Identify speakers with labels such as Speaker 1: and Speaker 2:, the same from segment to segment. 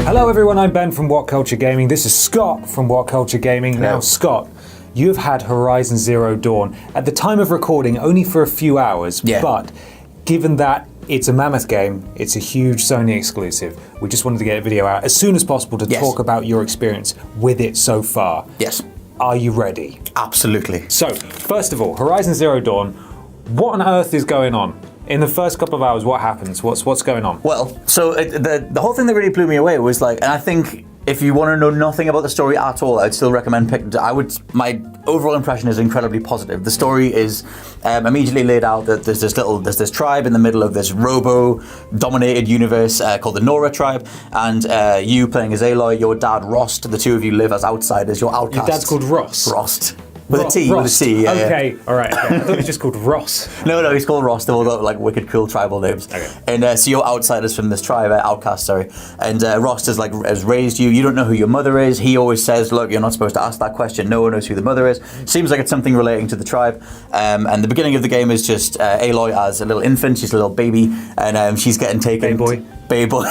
Speaker 1: Hello everyone, I'm Ben from What Culture Gaming. This is Scott from What Culture Gaming. Now Scott, you've had Horizon Zero Dawn at the time of recording only for a few hours, but given that it's a mammoth game, it's a huge Sony exclusive, we just wanted to get a video out as soon as possible to talk about your experience with it so far.
Speaker 2: Yes.
Speaker 1: Are you ready?
Speaker 2: Absolutely.
Speaker 1: So, first of all, Horizon Zero Dawn, what on earth is going on? In the first couple of hours, what happens? What's going on?
Speaker 2: Well, so the whole thing that really blew me away was like, and I think if you want to know nothing about the story at all, I'd still recommend my overall impression is incredibly positive. The story is immediately laid out that there's this tribe in the middle of this robo-dominated universe called the Nora tribe, and you playing as Aloy, your dad Rost, the two of you live as outsiders, you're outcasts.
Speaker 1: Your dad's called Ross?
Speaker 2: Rost. With a T, yeah.
Speaker 1: Okay, all right. Okay. I thought it was just called Ross.
Speaker 2: No, he's called Ross. They've all got like wicked cool tribal names.
Speaker 1: Okay.
Speaker 2: And so you're outsiders from this tribe, outcasts, sorry. And Ross has raised you. You don't know who your mother is. He always says, look, you're not supposed to ask that question. No one knows who the mother is. Seems like it's something relating to the tribe. And the beginning of the game is just Aloy as a little infant. She's a little baby, and she's getting taken. Baby boy.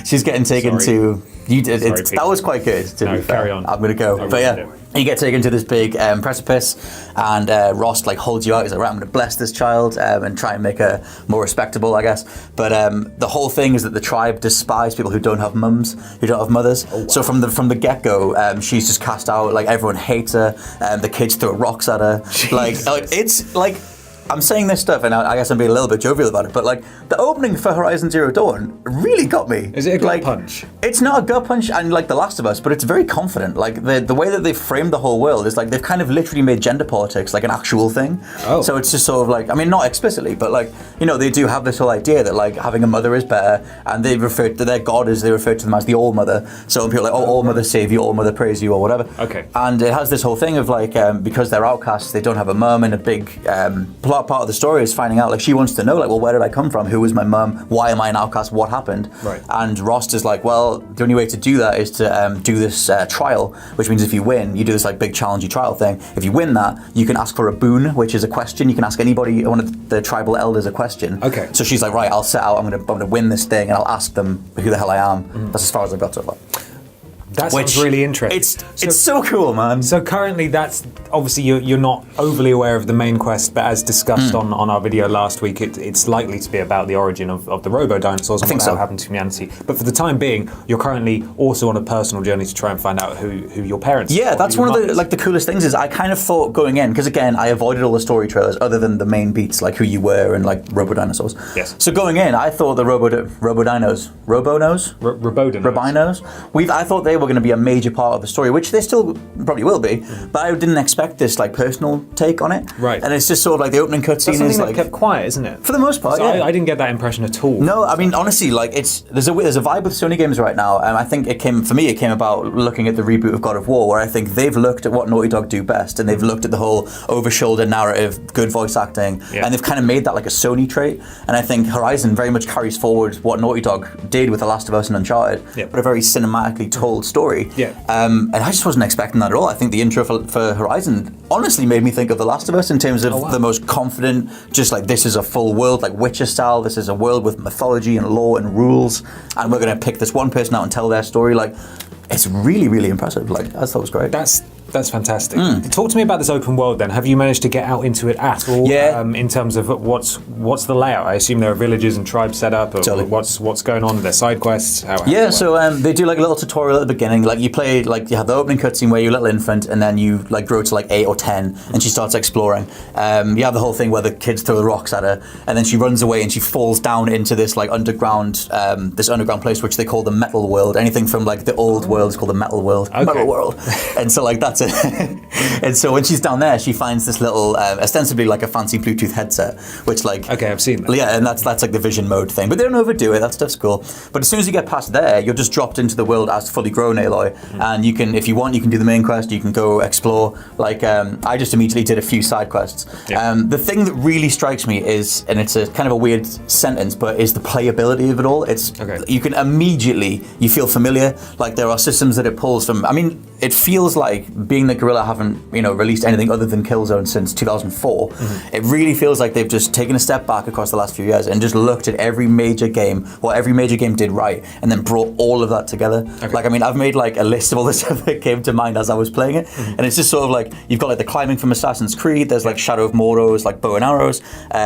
Speaker 2: She's getting taken to. That was quite good.
Speaker 1: Carry on.
Speaker 2: I'm gonna go. You get taken to this big precipice, and Ross like holds you out. He's like, right, I'm gonna bless this child and try and make her more respectable, I guess. But the whole thing is that the tribe despise people who don't have mums, who don't have mothers. Oh, wow. So from the get go, she's just cast out. Like everyone hates her. The kids throw rocks at her.
Speaker 1: Jesus.
Speaker 2: It's like. I'm saying this stuff, and I guess I'm being a little bit jovial about it, but like the opening for Horizon Zero Dawn really got me.
Speaker 1: Is it a gut punch?
Speaker 2: It's not a gut punch, and like The Last of Us, but it's very confident. Like the way that they've framed the whole world is like they've kind of literally made gender politics like an actual thing. Oh. So it's just sort of like, I mean, not explicitly, but like, you know, they do have this whole idea that like having a mother is better, and they refer to their god they refer to them as the All Mother. So when people are like, oh, All Mother save you, All Mother praise you, or whatever.
Speaker 1: Okay.
Speaker 2: And it has this whole thing of like because they're outcasts, they don't have a mum, and a big part of the story is finding out, like she wants to know, like, well, where did I come from? Who was my mum? Why am I an outcast? What happened?
Speaker 1: Right.
Speaker 2: And Rost is like, well, the only way to do that is to do this trial, which means if you win, you do this like big challengey trial thing. If you win that, you can ask for a boon, which is a question. You can ask anybody, one of the tribal elders, a question.
Speaker 1: Okay.
Speaker 2: So she's like, right, I'll set out. I'm gonna win this thing, and I'll ask them who the hell I am. Mm-hmm. That's as far as I've got so far.
Speaker 1: That sounds really interesting.
Speaker 2: It's so cool, man.
Speaker 1: So currently, that's obviously you're not overly aware of the main quest, but as discussed on our video last week, it's likely to be about the origin of the robo-dinosaurs and what happened to humanity. But for the time being, you're currently also on a personal journey to try and find out who your parents are.
Speaker 2: Yeah, that's one of the coolest things is I kind of thought going in, because again, I avoided all the story trailers other than the main beats, like who you were and like robo-dinosaurs.
Speaker 1: Yes.
Speaker 2: So going in, I thought the robo-dinos, I thought they were going to be a major part of the story, which they still probably will be, but I didn't expect this like personal take on it.
Speaker 1: Right.
Speaker 2: And it's just sort of like the opening cutscene is like
Speaker 1: kept quiet, isn't it?
Speaker 2: For the most part, yeah.
Speaker 1: I didn't get that impression at all.
Speaker 2: No, I mean honestly, like there's a vibe with Sony games right now, and I think it came about looking at the reboot of God of War, where I think they've looked at what Naughty Dog do best, and they've looked at the whole over-shoulder narrative, good voice acting, and they've kind of made that like a Sony trait. And I think Horizon very much carries forward what Naughty Dog did with The Last of Us and Uncharted, but a very cinematically told story.
Speaker 1: Yeah.
Speaker 2: And I just wasn't expecting that at all. I think the intro for Horizon honestly made me think of The Last of Us in terms of the most confident, just like this is a full world, like Witcher style. This is a world with mythology and law and rules, and we're going to pick this one person out and tell their story. Like, it's really, really impressive. Like, I thought it was great.
Speaker 1: That's fantastic. Talk to me about this open world then. Have you managed to get out into it at all?
Speaker 2: Yeah.
Speaker 1: In terms of what's the layout? I assume there are villages and tribes set up. Or
Speaker 2: Totally.
Speaker 1: What's going on? Their side quests?
Speaker 2: So they do like a little tutorial at the beginning. Like you play, like you have the opening cutscene where you're a little infant, and then you like grow to like 8 or 10, and she starts exploring. You have the whole thing where the kids throw the rocks at her, and then she runs away and she falls down into this like underground place which they call the Metal World. Anything from like the old world is called the Metal World. Okay. Metal World. And so like that's it. And so when she's down there, she finds this little, ostensibly like a fancy Bluetooth headset, which like...
Speaker 1: Okay, I've seen that.
Speaker 2: Yeah, and that's like the vision mode thing. But they don't overdo it, that stuff's cool. But as soon as you get past there, you're just dropped into the world as fully grown Aloy. And you can, if you want, you can do the main quest, you can go explore. Like, I just immediately did a few side quests. Yeah. The thing that really strikes me is, and it's a kind of a weird sentence, but is the playability of it all. It's, you can immediately, you feel familiar. Like there are systems that it pulls from, I mean, it feels like, being that Guerrilla haven't, released anything other than Killzone since 2004, it really feels like they've just taken a step back across the last few years and just looked at every major game, what every major game did right, and then brought all of that together. Okay. Like, I mean, I've made like a list of all the stuff that came to mind as I was playing it, and it's just sort of like, you've got like the climbing from Assassin's Creed, there's like Shadow of Mordor's, like bow and arrows,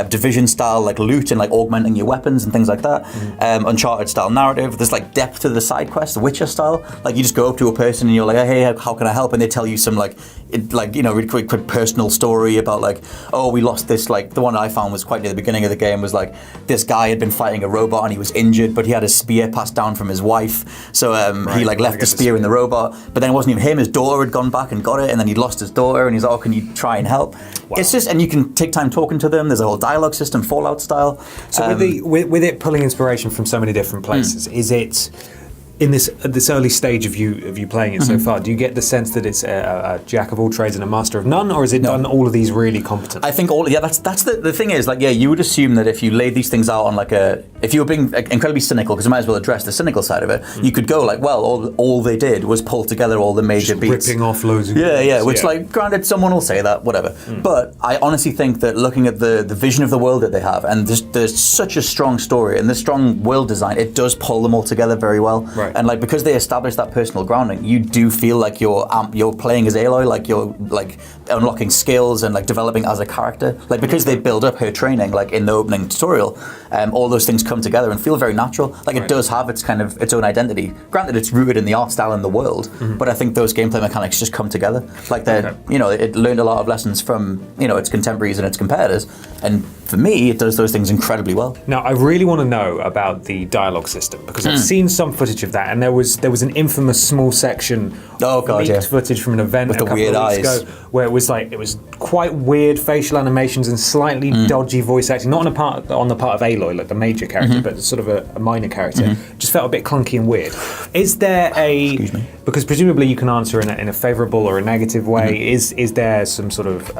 Speaker 2: Division style like loot and like augmenting your weapons and things like that, Uncharted style narrative, there's like depth to the side quests, the Witcher style, like you just go up to a person and you're like, hey, how can I help? And they tell you some really quick personal story about like, oh, we lost this, like the one I found was quite near the beginning of the game was like, this guy had been fighting a robot and he was injured, but he had a spear passed down from his wife, so he like left the spear in the robot, but then it wasn't even him, his daughter had gone back and got it, and then he'd lost his daughter, and he's like, oh, can you try and help? Wow. It's just, and you can take time talking to them, there's a whole dialogue system, Fallout style.
Speaker 1: So with it pulling inspiration from so many different places, is it, in this early stage of you playing it so far, do you get the sense that it's a jack of all trades and a master of none, or is it done all of these really competent?
Speaker 2: I think that's the thing is, like, you would assume that if you laid these things out on like if you were being incredibly cynical, because you might as well address the cynical side of it, you could go like, well, all they did was pull together all the major beats.
Speaker 1: Ripping off loads of
Speaker 2: which like, granted, someone will say that, whatever. But I honestly think that looking at the vision of the world that they have, and there's such a strong story and this strong world design, it does pull them all together very well.
Speaker 1: Right.
Speaker 2: And like, because they establish that personal grounding, you do feel like you're playing as Aloy, like you're like unlocking skills and like developing as a character. Like, because they build up her training, like in the opening tutorial, all those things come together and feel very natural. Like, it does have its kind of its own identity. Granted, it's rooted in the art style and the world, but I think those gameplay mechanics just come together. Like, it learned a lot of lessons from its contemporaries and its competitors, and for me, it does those things incredibly well.
Speaker 1: Now, I really want to know about the dialogue system, because I've seen some footage of that, and there was an infamous small section of leaked footage from an event
Speaker 2: with
Speaker 1: a couple of weeks ago, where it was quite weird facial animations and slightly dodgy voice acting, not on the part of Aloy, like the major character, but sort of a minor character. Just felt a bit clunky and weird. Is there because presumably you can answer in a favourable or a negative way, is there some sort of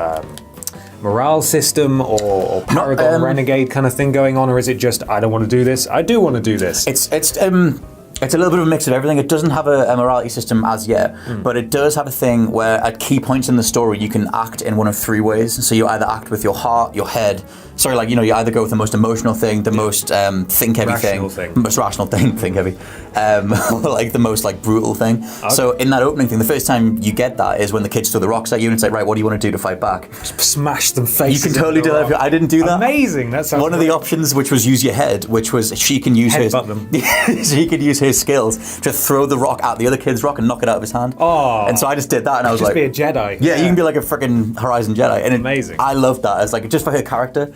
Speaker 1: morale system or Paragon Renegade kind of thing going on, or is it just, I don't want to do this, I do want to do this?
Speaker 2: It's a little bit of a mix of everything. It doesn't have a morality system as yet, but it does have a thing where at key points in the story you can act in one of three ways. So you either act with your heart, your head, you either go with the most emotional thing, the most think-heavy thing, most rational thing, think-heavy, or like the most like brutal thing. Okay. So in that opening thing, the first time you get that is when the kids throw the rocks at you and it's like, right, what do you want to do to fight back?
Speaker 1: Smash them faces.
Speaker 2: You can totally do that. I didn't do that.
Speaker 1: Amazing. That sounds
Speaker 2: one of the options, which was use your head, which was she can use she could use her skills to throw the rock at the other kid's rock and knock it out of his hand.
Speaker 1: Oh.
Speaker 2: And so I just did that, and I was like,
Speaker 1: be a Jedi.
Speaker 2: Yeah, you can be like a freaking Horizon Jedi. And
Speaker 1: amazing.
Speaker 2: I loved that as like just for her character.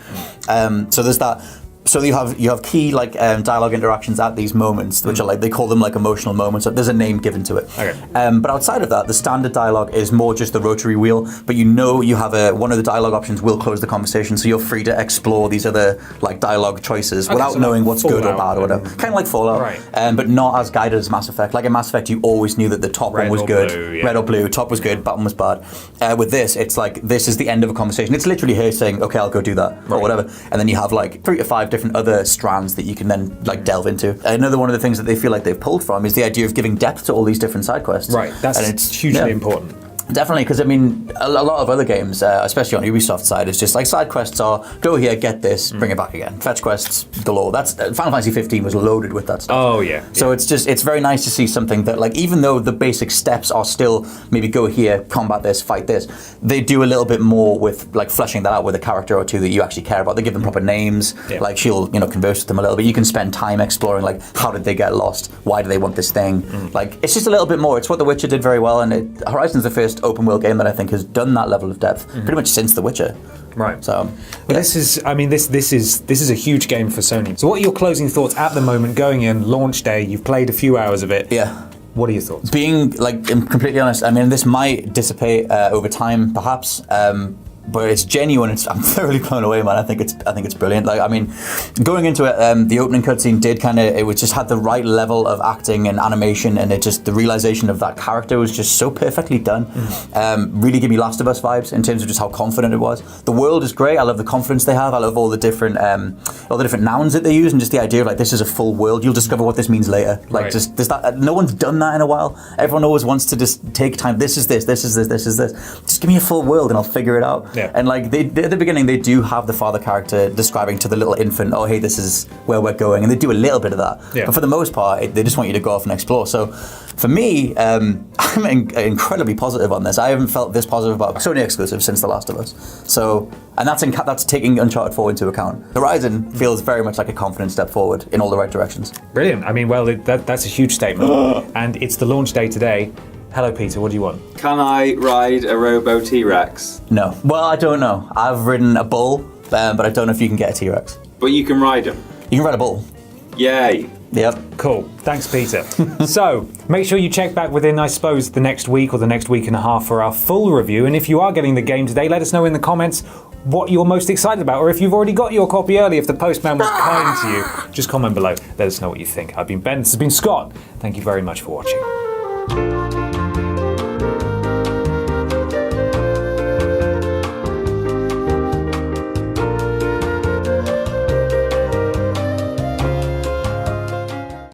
Speaker 2: So there's that. So you have key like dialogue interactions at these moments, which are like, they call them like emotional moments. So there's a name given to it.
Speaker 1: Okay.
Speaker 2: But outside of that, the standard dialogue is more just the rotary wheel. But you have one of the dialogue options will close the conversation, so you're free to explore these other like dialogue choices without knowing what's good or bad or whatever. Kind of like Fallout,
Speaker 1: right.
Speaker 2: But not as guided as Mass Effect. Like in Mass Effect, you always knew that the top one was good, red or blue. Top was good, bottom was bad. With this, it's like this is the end of a conversation. It's literally her saying, "Okay, I'll go do that," or whatever, and then you have like 3 to 5 different other strands that you can then like delve into. Another one of the things that they feel like they've pulled from is the idea of giving depth to all these different side quests.
Speaker 1: Right, it's hugely important.
Speaker 2: Definitely, because I mean, a lot of other games, especially on Ubisoft side, is just like side quests are go here, get this, bring it back again. Fetch quests galore. That's Final Fantasy 15 was loaded with that stuff.
Speaker 1: Oh yeah.
Speaker 2: So it's very nice to see something that like, even though the basic steps are still maybe go here, combat this, fight this, they do a little bit more with like fleshing that out with a character or two that you actually care about. They give them proper names. Like she'll converse with them a little bit. You can spend time exploring like how did they get lost, why do they want this thing. Like it's just a little bit more. It's what The Witcher did very well, and Horizon's the first open world game that I think has done that level of depth pretty much since The Witcher.
Speaker 1: Right.
Speaker 2: So,
Speaker 1: this is a huge game for Sony. So, what are your closing thoughts at the moment? Going in launch day, you've played a few hours of it.
Speaker 2: Yeah.
Speaker 1: What are your thoughts?
Speaker 2: Being like, I'm completely honest. I mean, this might dissipate over time, perhaps. but it's genuine. I'm thoroughly blown away, man. I think it's brilliant. Like, I mean, going into it, the opening cutscene did it just had the right level of acting and animation, and the realization of that character was just so perfectly done. Really give me Last of Us vibes in terms of just how confident it was. The world is great. I love the confidence they have. I love all the different nouns that they use, and just the idea of like, this is a full world. You'll discover what this means later. Like,
Speaker 1: right.
Speaker 2: just there's that. No one's done that in a while. Everyone always wants to just take time. This is this. This is this. This is this. Just give me a full world, and I'll figure it out.
Speaker 1: Yeah.
Speaker 2: And like, at the beginning, they do have the father character describing to the little infant, oh, hey, this is where we're going, and they do a little bit of that.
Speaker 1: Yeah.
Speaker 2: But for the most part, they just want you to go off and explore. So, for me, I'm incredibly positive on this. I haven't felt this positive about Sony exclusive since The Last of Us. So, and that's taking Uncharted 4 into account. Horizon feels very much like a confident step forward in all the right directions.
Speaker 1: Brilliant. I mean, well, that's a huge statement. And it's the launch day today. Hello, Peter. What do you want?
Speaker 3: Can I ride a Robo T-Rex?
Speaker 2: No. Well, I don't know. I've ridden a bull, but I don't know if you can get a T-Rex.
Speaker 3: But you can ride them.
Speaker 2: You can ride a bull.
Speaker 3: Yay.
Speaker 2: Yep.
Speaker 1: Cool. Thanks, Peter. So, make sure you check back within, I suppose, the next week or the next week and a half for our full review. And if you are getting the game today, let us know in the comments what you're most excited about. Or if you've already got your copy early, if the postman was kind to you, just comment below. Let us know what you think. I've been Ben. This has been Scott. Thank you very much for watching.